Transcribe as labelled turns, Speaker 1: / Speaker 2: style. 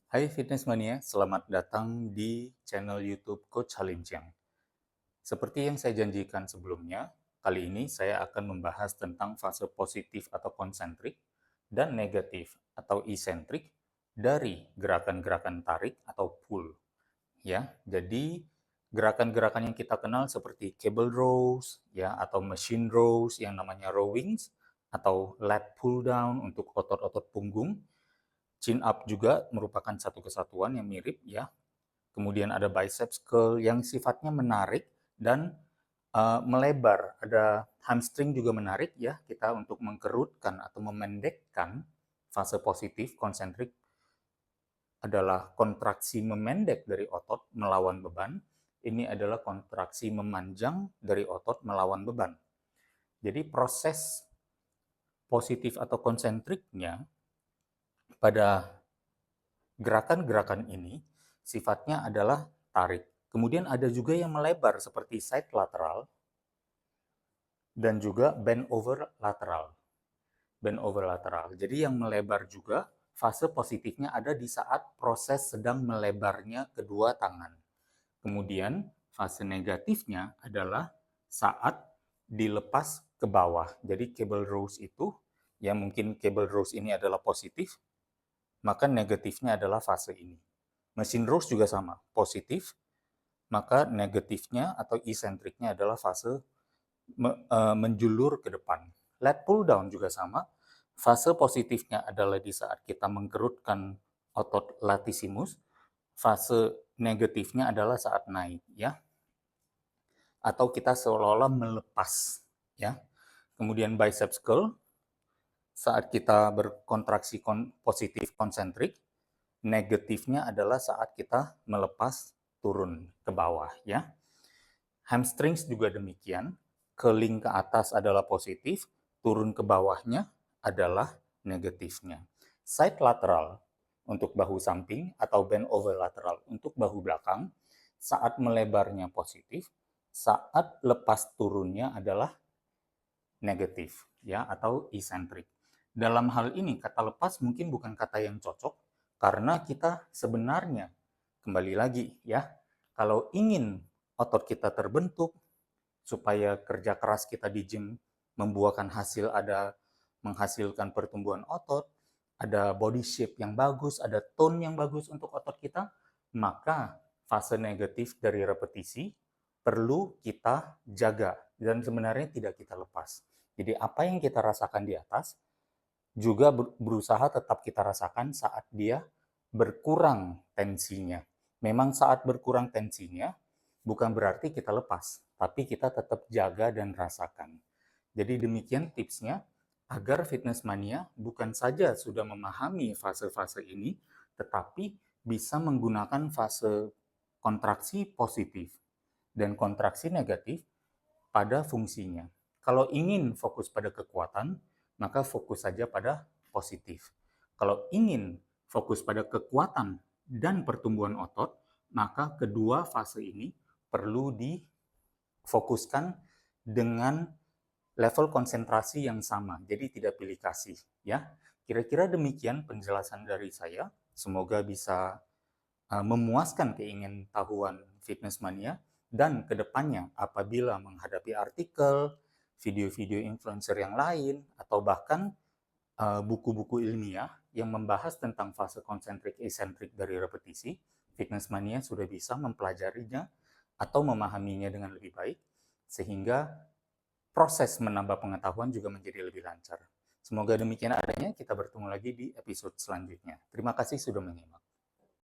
Speaker 1: Hai Fitness Mania, selamat datang di channel YouTube Coach Halim Chiang. Seperti yang saya janjikan sebelumnya, kali ini saya akan membahas tentang fase positif atau konsentrik dan negatif atau isentrik dari gerakan-gerakan tarik atau pull. Ya, jadi gerakan-gerakan yang kita kenal seperti cable rows, ya, atau machine rows yang namanya rowings, atau lat pull down untuk otot-otot punggung. Chin up juga merupakan satu kesatuan yang mirip ya. Kemudian ada biceps curl yang sifatnya menarik dan melebar. Ada hamstring juga menarik ya, kita untuk mengkerutkan atau memendekkan. Fase positif konsentrik adalah kontraksi memendek dari otot melawan beban. Ini adalah kontraksi memanjang dari otot melawan beban. Jadi proses positif atau konsentriknya pada gerakan-gerakan ini sifatnya adalah tarik. Kemudian ada juga yang melebar seperti side lateral dan juga bend over lateral. Bend over lateral. Jadi yang melebar juga fase positifnya ada di saat proses sedang melebarnya kedua tangan. Kemudian fase negatifnya adalah saat dilepas ke bawah. Jadi cable rows itu, ya mungkin cable rows ini adalah positif, maka negatifnya adalah fase ini. Mesin rows juga sama, positif, maka negatifnya atau isentriknya adalah fase menjulur ke depan. Lat pull down juga sama, fase positifnya adalah di saat kita mengkerutkan otot latissimus, fase negatifnya adalah saat naik, ya, atau kita seolah-olah melepas, ya. Kemudian biceps curl saat kita berkontraksi positif konsentrik, negatifnya adalah saat kita melepas turun ke bawah ya. Hamstrings juga demikian, curling ke atas adalah positif, turun ke bawahnya adalah negatifnya. Side lateral untuk bahu samping atau bend over lateral untuk bahu belakang, saat melebarnya positif, saat lepas turunnya adalah negatif ya atau eccentric. Dalam hal ini kata lepas mungkin bukan kata yang cocok karena kita sebenarnya kembali lagi ya, kalau ingin otot kita terbentuk supaya kerja keras kita di gym membuahkan hasil, ada menghasilkan pertumbuhan otot, ada body shape yang bagus, ada tone yang bagus untuk otot kita, maka fase negatif dari repetisi perlu kita jaga dan sebenarnya tidak kita lepas. Jadi apa yang kita rasakan di atas juga berusaha tetap kita rasakan saat dia berkurang tensinya. Memang saat berkurang tensinya bukan berarti kita lepas, tapi kita tetap jaga dan rasakan. Jadi demikian tipsnya agar fitness mania bukan saja sudah memahami fase-fase ini, tetapi bisa menggunakan fase kontraksi positif dan kontraksi negatif pada fungsinya. Kalau ingin fokus pada kekuatan, maka fokus saja pada positif. Kalau ingin fokus pada kekuatan dan pertumbuhan otot, maka kedua fase ini perlu difokuskan dengan level konsentrasi yang sama. Jadi tidak pilih kasih, ya. Kira-kira demikian penjelasan dari saya. Semoga bisa memuaskan keingintahuan fitness mania dan kedepannya apabila menghadapi artikel, video-video influencer yang lain, atau bahkan buku-buku ilmiah yang membahas tentang fase konsentrik esentrik dari repetisi, fitness mania sudah bisa mempelajarinya atau memahaminya dengan lebih baik, sehingga proses menambah pengetahuan juga menjadi lebih lancar. Semoga demikian adanya, kita bertemu lagi di episode selanjutnya. Terima kasih sudah menyimak.